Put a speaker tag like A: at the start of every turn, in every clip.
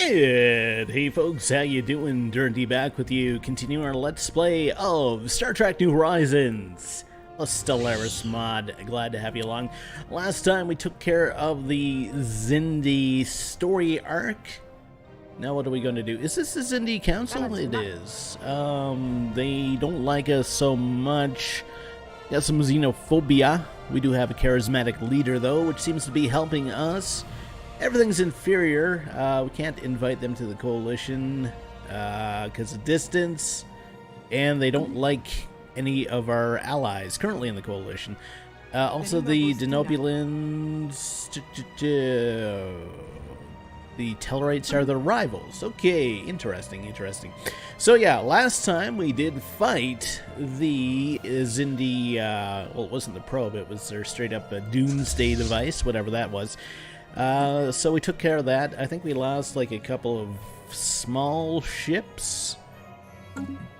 A: And hey folks, how you doing? Durinde back with you, continuing our Let's Play of Star Trek New Horizons, a Stellaris mod. Glad to have you along. Last time we took care of the Xindi story arc. Now what are we going to do? Is this the Xindi Council? It is. They don't like us so much. Got some xenophobia. We do have a charismatic leader though, which seems to be helping us. Everything's inferior. We can't invite them to the coalition because of distance, and they don't like any of our allies currently in the coalition. Also, the Denobulans, the Tellarites are the rivals. Okay, interesting, interesting. So yeah, last time we did fight the Xindi, well, it wasn't the probe, it was their straight-up doomsday device, whatever that was. So we took care of that. I think we lost like a couple of small ships,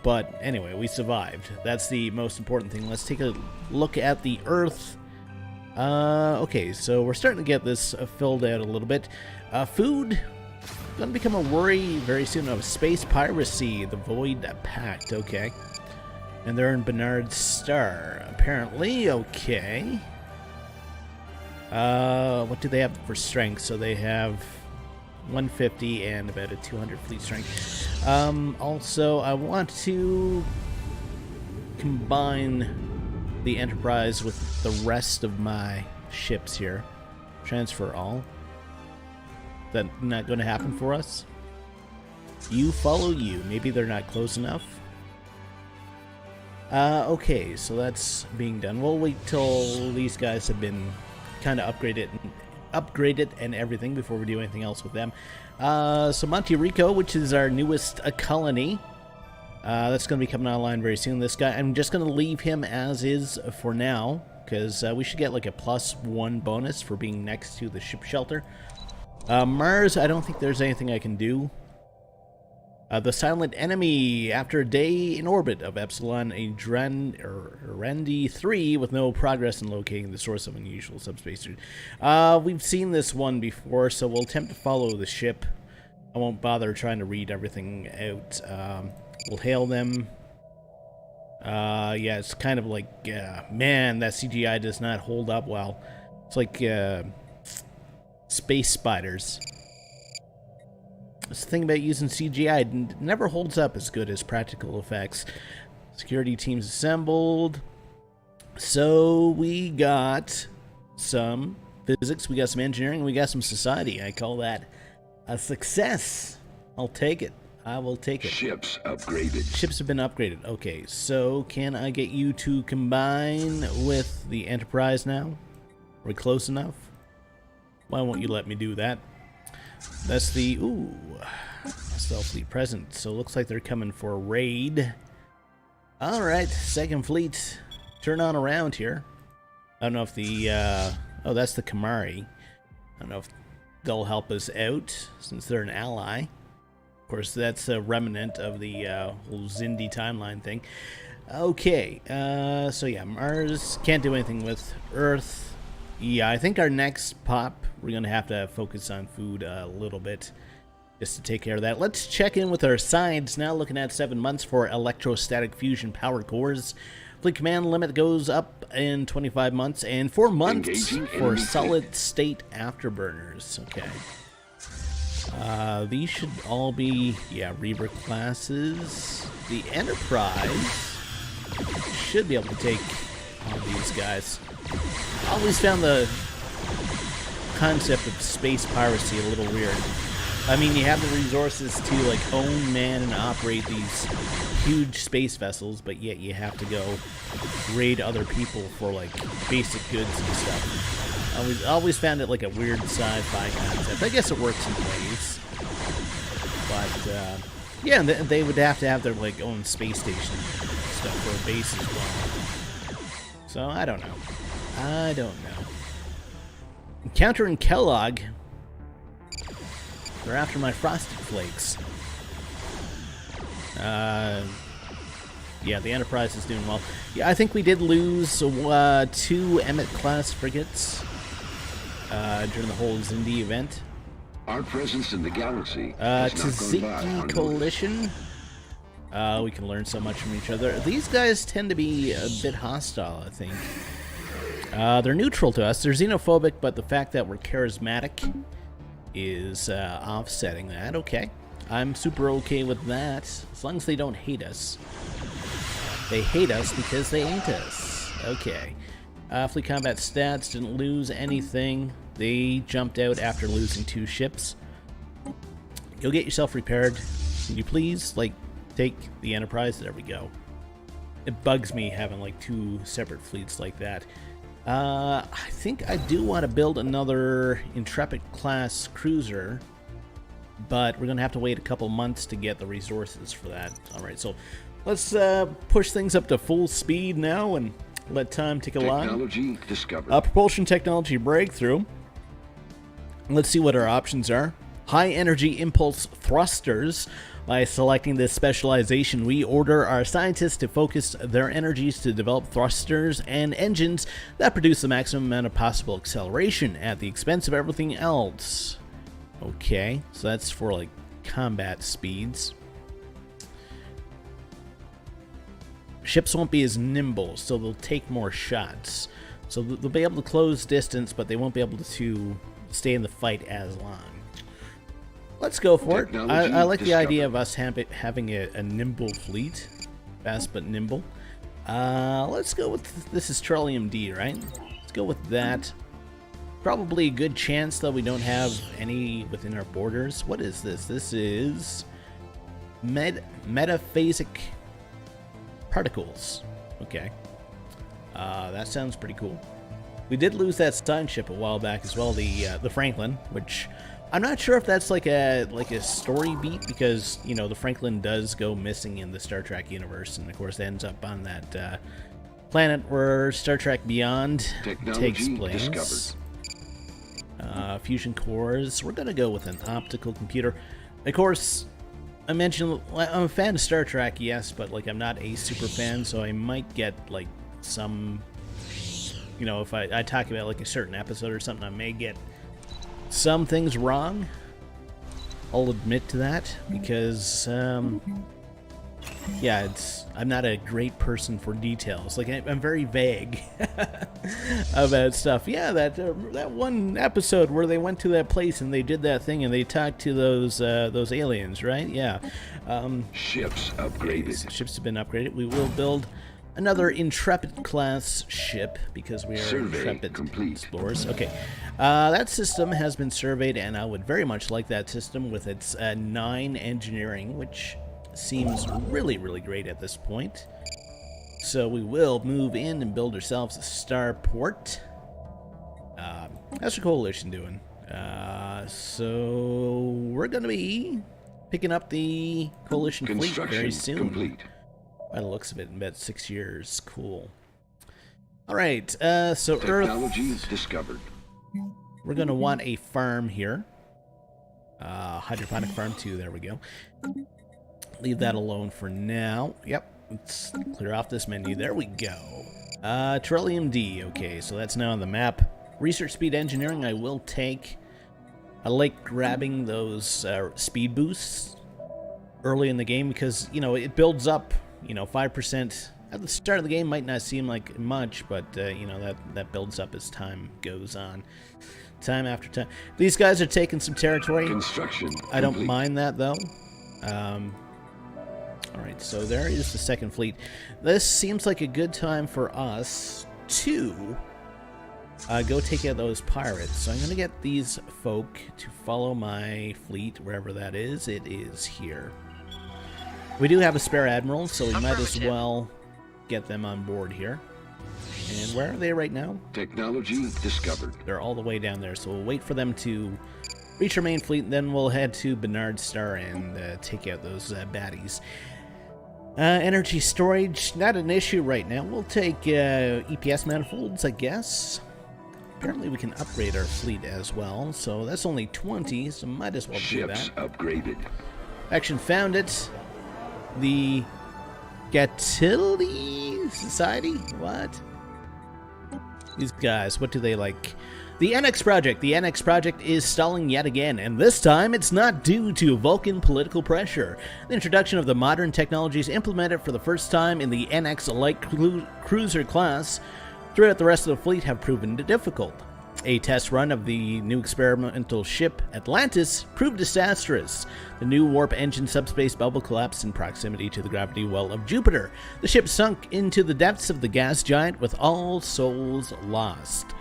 A: but anyway, we survived. That's the most important thing. Let's take a look at the Earth. Okay, so we're starting to get this filled out a little bit. Food, gonna become a worry very soon. Of space piracy, the Void Pact. Okay, and they're in Bernard's Star, apparently. Okay. What do they have for strength? So they have 150 and about a 200 fleet strength. Also, I want to combine the Enterprise with the rest of my ships here. Transfer all. That not going to happen for us? You follow you. Maybe they're not close enough. Okay, so that's being done. We'll wait till these guys have been kind of upgraded and everything before we do anything else with them. So Monte Rico, which is our newest colony, that's going to be coming online very soon. This guy, I'm just going to leave him as is for now, because we should get like a +1 bonus for being next to the ship shelter. Mars, I don't think there's anything I can do. The silent enemy, after a day in orbit of Epsilon Durinde 3 with no progress in locating the source of unusual subspace. We've seen this one before, so we'll attempt to follow the ship. I won't bother trying to read everything out. We'll hail them. Yeah, it's kind of like, man, that CGI does not hold up well. It's like space spiders. That's the thing about using CGI, it never holds up as good as practical effects. Security teams assembled. So we got some physics, we got some engineering, we got some society. I call that a success. I'll take it. I will take it.
B: Ships upgraded.
A: Ships have been upgraded. Okay, so can I get you to combine with the Enterprise now? Are we close enough? Why won't you let me do that? That's the, ooh, Stealth present. So it looks like they're coming for a raid. Alright, second fleet. Turn on around here. I don't know if the, oh, that's the Kamari. I don't know if they'll help us out, since they're an ally. Of course, that's a remnant of the whole Xindi timeline thing. Okay, so yeah, Mars can't do anything with Earth. Yeah, I think our next pop, we're going to have to focus on food a little bit just to take care of that. Let's check in with our science now, looking at 7 months for electrostatic fusion power cores. Fleet command limit goes up in 25 months, and 4 months for solid state afterburners. Okay. These should all be, yeah, Reaver classes. The Enterprise should be able to take all these guys. I always found the concept of space piracy a little weird. I mean, you have the resources to like own, man, and operate these huge space vessels, but yet you have to go raid other people for like basic goods and stuff. I always found it like a weird sci-fi concept. I guess it works in ways, but yeah, they would have to have their like own space station stuff for a base as well. So I don't know. I don't know. Encountering Kellogg. They're after my Frosted Flakes. Yeah, the Enterprise is doing well. Yeah, I think we did lose 2 Emmett-class frigates during the whole Xindi event.
B: Our presence in the galaxy has not gone by
A: Tziki
B: unnoticed.
A: Coalition. We can learn so much from each other. These guys tend to be a bit hostile, I think. They're neutral to us. They're xenophobic, but the fact that we're charismatic is offsetting that. Okay. I'm super okay with that, as long as they don't hate us. They hate us because they ain't us. Okay. Fleet combat stats, didn't lose anything. They jumped out after losing 2 ships. You'll get yourself repaired. Can you please, like, take the Enterprise? There we go. It bugs me having, like, 2 separate fleets like that. I think I do want to build another Intrepid-class cruiser, but we're going to have to wait a couple months to get the resources for that. Alright, so let's push things up to full speed now and let time tick along.
B: Technology discovered.
A: Propulsion technology breakthrough. Let's see what our options are. High energy impulse thrusters. By selecting this specialization, we order our scientists to focus their energies to develop thrusters and engines that produce the maximum amount of possible acceleration at the expense of everything else. Okay, so that's for like combat speeds. Ships won't be as nimble, so they'll take more shots. So they'll be able to close distance, but they won't be able to stay in the fight as long. Let's go for it. I like the idea of us having a nimble fleet. Fast but nimble. Let's go with... This is Trillium D, right? Let's go with that. Probably a good chance, though, we don't have any within our borders. What is this? This is... Metaphasic particles. Okay. That sounds pretty cool. We did lose that Stein ship a while back as well, the Franklin, which I'm not sure if that's like a story beat, because you know the Franklin does go missing in the Star Trek universe, and of course ends up on that planet where Star Trek Beyond takes place. Discovered. Fusion cores. We're gonna go with an optical computer. Of course, I mentioned I'm a fan of Star Trek, yes, but like I'm not a super fan, so I might get like some, you know, if I talk about like a certain episode or something, I may get some things wrong. I'll admit to that, because yeah, I'm not a great person for details. Like I'm very vague about stuff. Yeah, that one episode where they went to that place and they did that thing and they talked to those aliens, right? Yeah.
B: Ships upgraded.
A: Ships have been upgraded. We will build another Intrepid class ship because we are
B: Survey
A: Intrepid
B: complete.
A: explorers. Okay, that system has been surveyed, and I would very much like that system with its 9 engineering, which seems really, really great at this point. So we will move in and build ourselves a starport. How's the coalition doing? So we're going to be picking up the coalition fleet very soon.
B: Complete.
A: By the looks of it, in about 6 years. Cool. All right, so
B: Technology
A: Earth.
B: discovered.
A: We're going to want a farm here. Hydroponic farm 2, there we go. Leave that alone for now. Yep, let's clear off this menu. There we go. Trillium D, okay, so that's now on the map. Research speed engineering, I will take. I like grabbing those speed boosts early in the game because, you know, it builds up, you know, 5%. At the start of the game might not seem like much, but, you know, that builds up as time goes on. Time after time. These guys are taking some territory.
B: Construction
A: I don't
B: complete.
A: mind that, though. Alright, so there is the second fleet. This seems like a good time for us to go take out those pirates. So I'm going to get these folk to follow my fleet, wherever that is. It is here. We do have a spare admiral, so we might as well get them on board here. And where are they right now?
B: Technology discovered.
A: They're all the way down there, so we'll wait for them to reach our main fleet, and then we'll head to Bernard Star and take out those baddies. Energy storage, not an issue right now. We'll take EPS manifolds, I guess. Apparently we can upgrade our fleet as well, so that's only 20, so might as well do that.
B: Ships upgraded.
A: Action found it. The Gatilli Society? What? These guys, what do they like? The NX project. The NX project is stalling yet again, and this time it's not due to Vulcan political pressure. The introduction of the modern technologies implemented for the first time in the NX light cruiser class throughout the rest of the fleet have proven difficult. A test run of the new experimental ship Atlantis proved disastrous. The new warp engine subspace bubble collapsed in proximity to the gravity well of Jupiter. The ship sunk into the depths of the gas giant with all souls lost.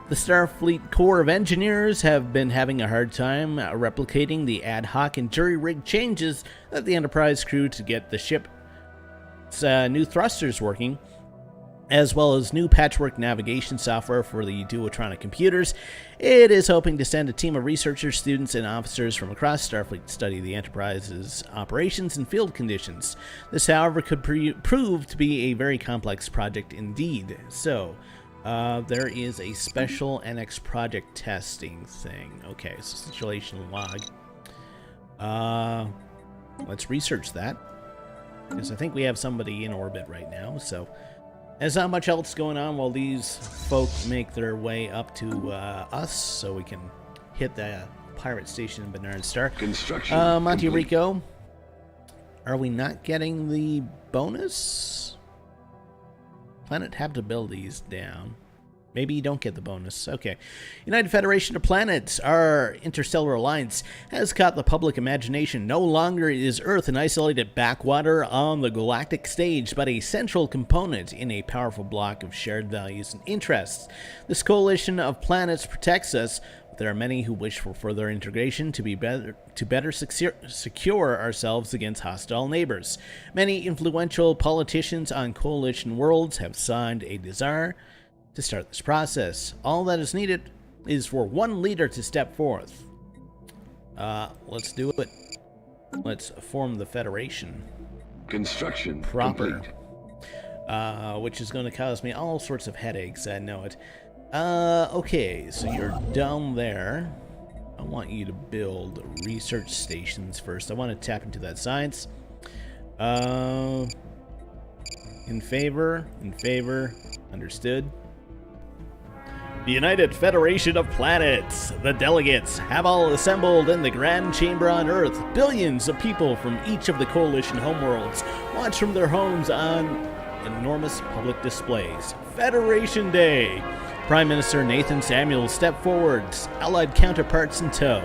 A: The Starfleet Corps of Engineers have been having a hard time replicating the ad hoc and jury-rigged changes that the Enterprise crew to get the ship's new thrusters working, as well as new patchwork navigation software for the Duotronic computers. It is hoping to send a team of researchers, students, and officers from across Starfleet to study the Enterprise's operations and field conditions. This, however, could prove to be a very complex project indeed. So, there is a special NX project testing thing. Okay, so situation log. Let's research that, because I think we have somebody in orbit right now, so there's not much else going on while these folk make their way up to us, so we can hit the pirate station in Bernard Star.
B: Construction
A: Monte
B: complete.
A: Rico, are we not getting the bonus? Planet habitability is down. Maybe you don't get the bonus. Okay. United Federation of Planets, our interstellar alliance, has caught the public imagination. No longer is Earth an isolated backwater on the galactic stage, but a central component in a powerful block of shared values and interests. This coalition of planets protects us. There are many who wish for further integration to better secure ourselves against hostile neighbors. Many influential politicians on coalition worlds have signed a desire to start this process. All that is needed is for one leader to step forth. Let's do it. Let's form the Federation
B: Construction
A: proper.
B: complete.
A: Which is going to cause me all sorts of headaches, I know it. Okay, so you're down there. I want you to build research stations first. I want to tap into that science. In favor, understood. The United Federation of Planets. The delegates have all assembled in the Grand Chamber on Earth. Billions of people from each of the coalition homeworlds watch from their homes on enormous public displays. Federation Day. Prime Minister Nathan Samuels stepped forward, allied counterparts in tow.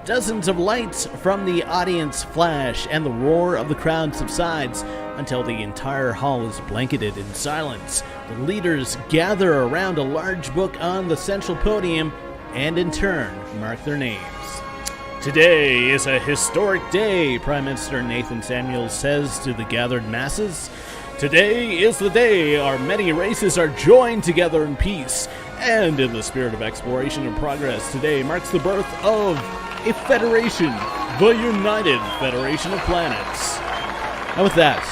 A: Dozens of lights from the audience flash, and the roar of the crowd subsides until the entire hall is blanketed in silence. The leaders gather around a large book on the central podium and, in turn, mark their names. Today is a historic day, Prime Minister Nathan Samuels says to the gathered masses. Today is the day our many races are joined together in peace and in the spirit of exploration and progress. Today marks the birth of a federation, the United Federation of Planets. And with that,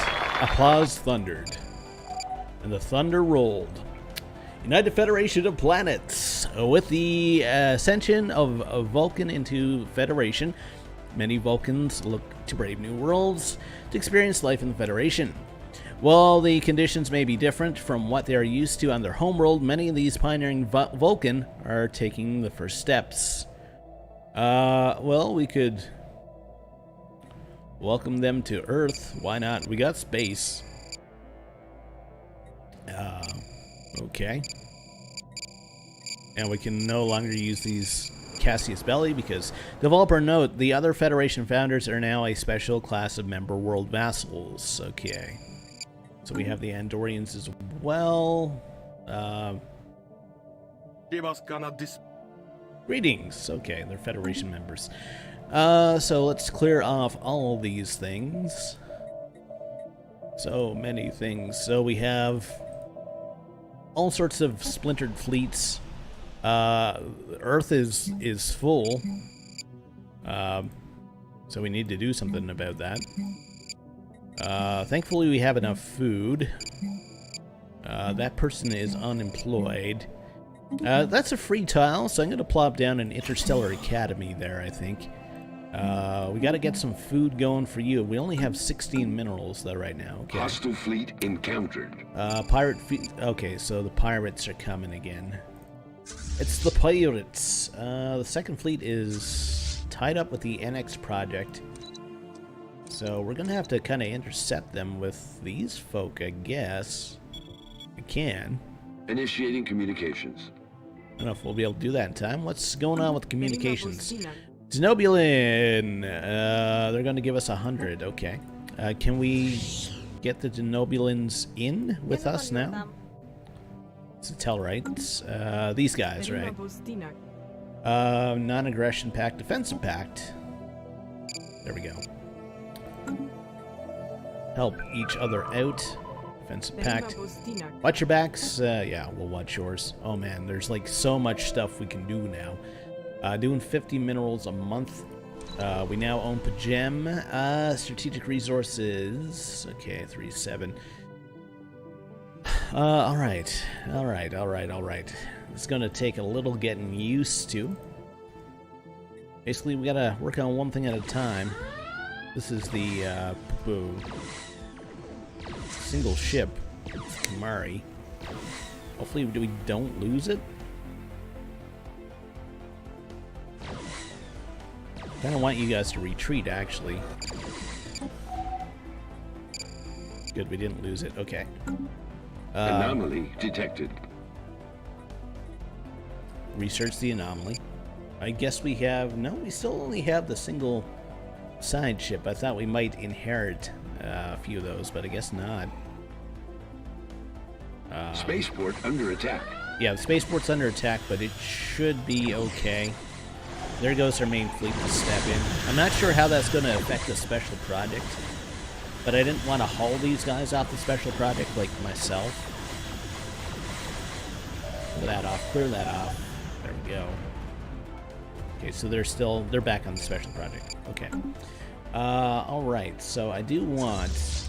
A: applause thundered, and the thunder rolled. United Federation of Planets. With the ascension of Vulcan into Federation, many Vulcans look to brave new worlds to experience life in the Federation. While the conditions may be different from what they are used to on their homeworld, many of these pioneering Vulcan are taking the first steps. Well, we could welcome them to Earth. Why not? We got space. Okay. And we can no longer use these Cassius Belli because, developer note, the other Federation founders are now a special class of member world vassals. Okay. So we have the Andorians as well. Greetings. Okay, they're Federation members. So let's clear off all these things. So many things. So we have all sorts of splintered fleets. Earth is full. So we need to do something about that. Thankfully we have enough food. That person is unemployed. That's a free tile, so I'm going to plop down an Interstellar Academy there, I think. We got to get some food going for you. We only have 16 minerals, though, right now. Okay.
B: Hostile fleet encountered.
A: Pirate fleet. Okay, so the pirates are coming again. It's the pirates. The second fleet is tied up with the NX project. So we're gonna have to kind of intercept them with these folk, I guess. We can.
B: Initiating communications.
A: I don't know if we'll be able to do that in time. What's going on with communications? Denobulin! They're gonna give us 100. Okay. Can we get the Denobulins in with us now? It's a Tellarites. These guys, right? Non-aggression pact, defensive pact. There we go. Help each other out. Defensive pact. Watch your backs. Yeah, we'll watch yours. Oh man, there's like so much stuff we can do now. Doing 50 minerals a month. We now own Pajem. Strategic resources. Okay, 3-7. Alright. It's gonna take a little getting used to. Basically, we gotta work on one thing at a time. This is the, single ship, Kamari. Hopefully we don't lose it. Kind of want you guys to retreat, actually. Good, we didn't lose it. Okay.
B: Anomaly detected.
A: Research the anomaly. I guess we have... No, we still only have the single side ship. I thought we might inherit a few of those, but I guess not.
B: Spaceport under attack.
A: Yeah, the spaceport's under attack, but it should be okay. There goes our main fleet to step in. I'm not sure how that's going to affect the special project, but I didn't want to haul these guys off the special project like myself. Clear that off, clear that off. There we go. Okay, so they're back on the special project. Okay. Alright, so I do want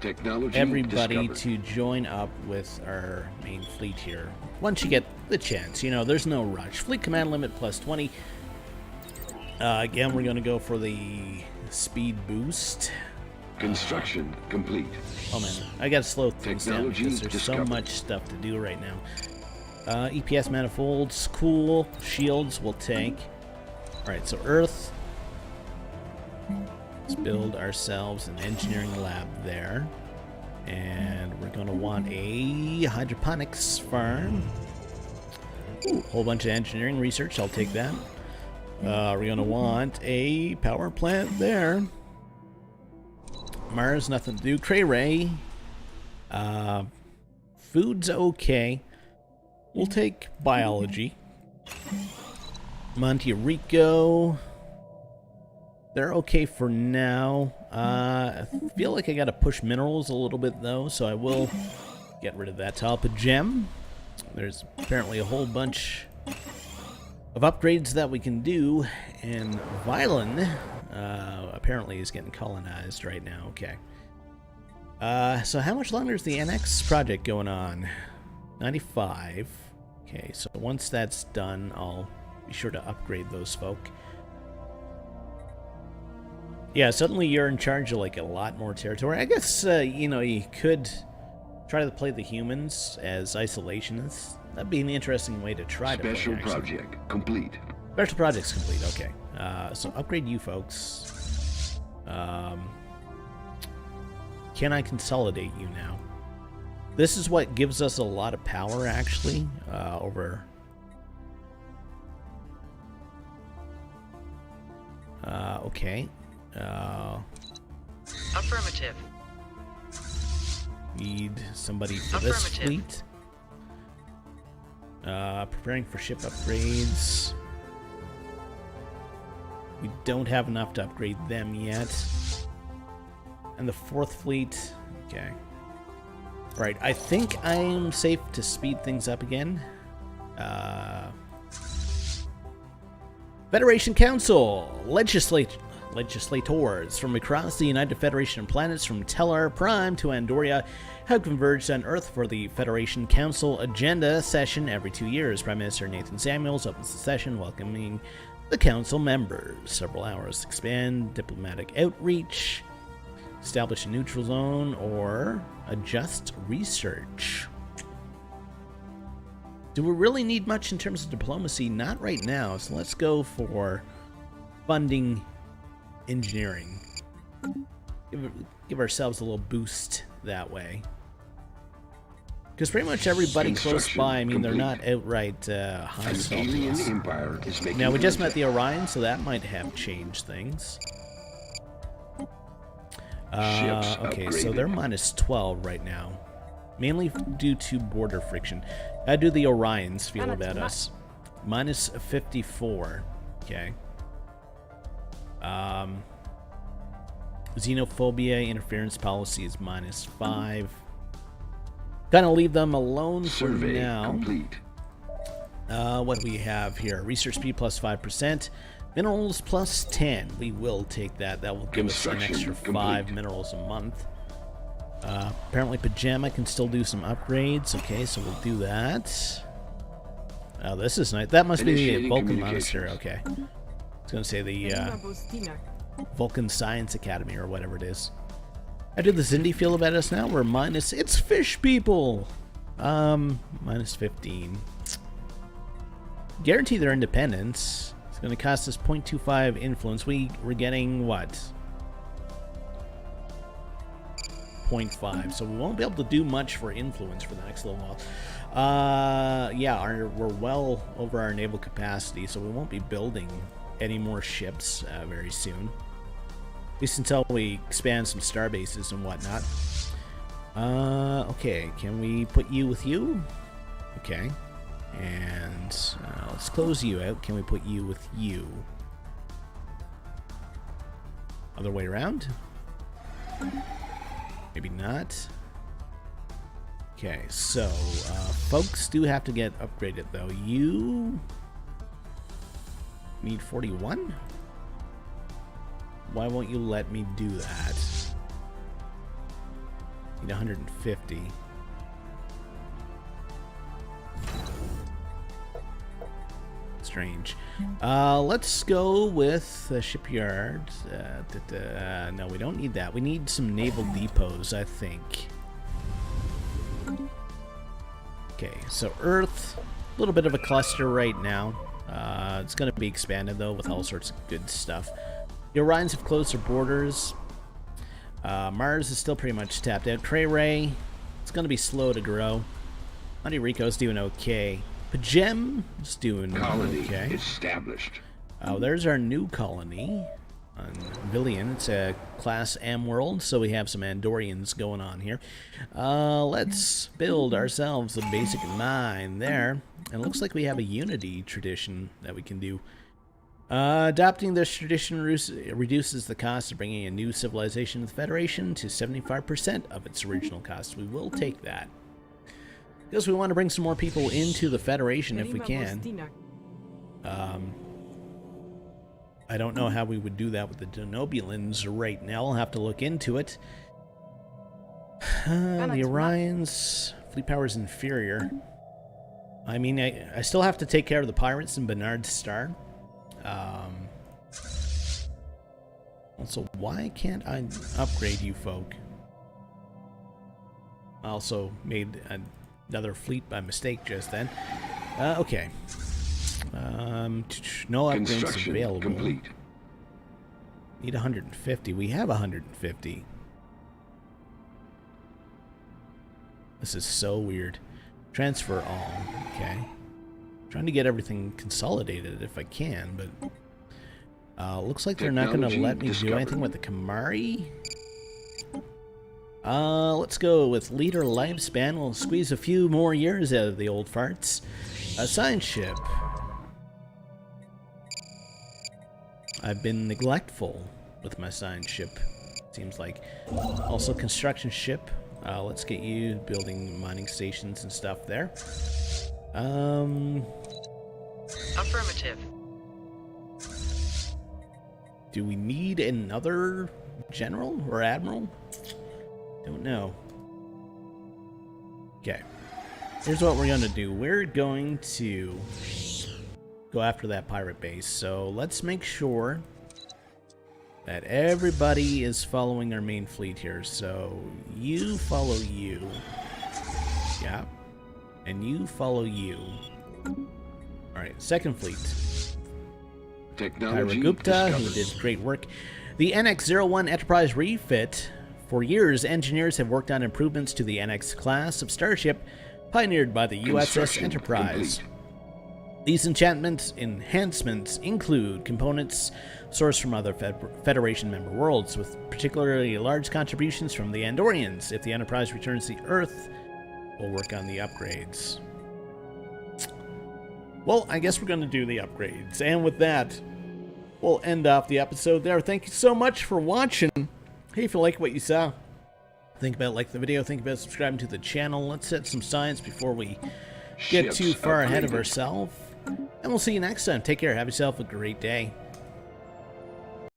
B: Technology
A: everybody
B: discovered.
A: to join up with our main fleet here. Once you get the chance, you know, there's no rush. Fleet command limit plus 20. Again, we're going to go for the speed boost.
B: Construction complete.
A: Oh man, I got to slow things down
B: Technology
A: because there's
B: discovered.
A: so much stuff to do right now. EPS manifolds, cool. Shields we'll take. Alright, so Earth. Let's build ourselves an engineering lab there. And we're going to want a hydroponics farm. Ooh, whole bunch of engineering research, I'll take that. We're going to want a power plant there. Mars, nothing to do. Cray Ray. Food's okay. We'll take biology. Monte Rico. They're okay for now. I feel like I gotta push minerals a little bit though, so I will get rid of that Talpa gem. There's apparently a whole bunch of upgrades that we can do, and Violin apparently is getting colonized right now. Okay. So how much longer is the NX project going on? 95. Okay, so once that's done, I'll be sure to upgrade those folk. Yeah, suddenly you're in charge of like a lot more territory. I guess, you know, you could try to play the humans as isolationists. That'd be an interesting way to try to play.
B: Special project complete.
A: Special project's complete, okay. So upgrade you folks. Can I consolidate you now? This is what gives us a lot of power, actually, over... okay.
C: Affirmative.
A: Need somebody for this fleet. Preparing for ship upgrades. We don't have enough to upgrade them yet. And the fourth fleet. Okay. Right, I think I'm safe to speed things up again. Federation Council. Legislators from across the United Federation of Planets from Tellar Prime to Andoria have converged on Earth for the Federation Council agenda session every 2 years. Prime Minister Nathan Samuels opens the session welcoming the council members. Several hours. Expand diplomatic outreach. Establish a neutral zone or adjust research. Do we really need much in terms of diplomacy? Not right now, so let's go for funding engineering. Give ourselves a little boost that way. Because pretty much everybody close by, I mean, they're not outright hostile to us. Now, we just met the Orion, so that might have changed things. Okay, so they're minus 12 right now. Mainly due to border friction. How do the Orions feel about us? Minus 54. Okay. Xenophobia interference policy is minus 5. Gonna leave them alone for now.
B: Complete.
A: What do we have here? Research speed plus 5%. Minerals plus 10. We will take that. That will give us an extra 5 minerals a month. Apparently Pajama can still do some upgrades. Okay, so we'll do that. Oh, this is nice. That must be the Vulcan Monastery. Okay. I was going to say the Vulcan Science Academy or whatever it is. How did the Zindi feel about us now? We're minus... It's fish people! Minus 15. Guarantee their independence. It's going to cost us 0.25 influence. We're getting what? 0.5. So we won't be able to do much for influence for the next little while. Yeah, we're well over our naval capacity, so we won't be building any more ships very soon. At least until we expand some star bases and whatnot. Okay, can we put you with you? Okay. And let's close you out. Can we put you with you? Other way around? Maybe not. Okay, so folks do have to get upgraded though. You need 41? Why won't you let me do that? Need 150. Strange. Let's go with the shipyard. No, we don't need that. We need some naval depots, I think. Okay, so Earth, a little bit of a cluster right now. It's going to be expanded, though, with all sorts of good stuff. The Orions have closed their borders. Mars is still pretty much tapped out. Cray Ray, it's going to be slow to grow. Monte Rico's doing okay. Pajem is doing okay.
B: Established.
A: Oh, there's our new colony on Villian. It's a Class M world, so we have some Andorians going on here. Let's build ourselves a basic mine there. And it looks like we have a unity tradition that we can do. Adopting this tradition reduces the cost of bringing a new civilization to the Federation to 75% of its original cost. We will take that. Because we want to bring some more people into the Federation if we can. I don't know how we would do that with the Denobulans right now. I'll have to look into it. The Orions, fleet power is inferior. I mean, I still have to take care of the pirates in Bernard's Star. Also, why can't I upgrade you folk? I also made another fleet by mistake just then. Okay. No upgrades available.
B: Complete.
A: Need 150. We have 150. This is so weird. Transfer all. Okay. Trying to get everything consolidated if I can, but looks like they're not going to let me do anything with the Kamari. Let's go with leader lifespan. We'll squeeze a few more years out of the old farts. A science ship. I've been neglectful with my science ship, seems like. Also construction ship. Let's get you building mining stations and stuff there.
C: Affirmative.
A: Do we need another general or admiral? Don't know. Okay. Here's what we're going to do. We're going to go after that pirate base. So let's make sure that everybody is following our main fleet here. So you follow you. Yeah. And you follow you. Alright, second fleet.
B: Technology
A: Kyra Gupta, who
B: discovered.
A: did great work. The NX-01 Enterprise refit. For years, engineers have worked on improvements to the NX class of starship pioneered by the USS
B: Construction
A: Enterprise.
B: complete.
A: These enhancements include components sourced from other Federation member worlds, with particularly large contributions from the Andorians. If the Enterprise returns to Earth, we'll work on the upgrades. Well, I guess we're going to do the upgrades. And with that, we'll end off the episode there. Thank you so much for watching. Hey, if you like what you saw, think about liking the video, think about subscribing to the channel. Let's set some science before we get
B: Ships
A: too far ahead of
B: upgraded.
A: ourselves. And we'll see you next time. Take care. Have yourself a great day.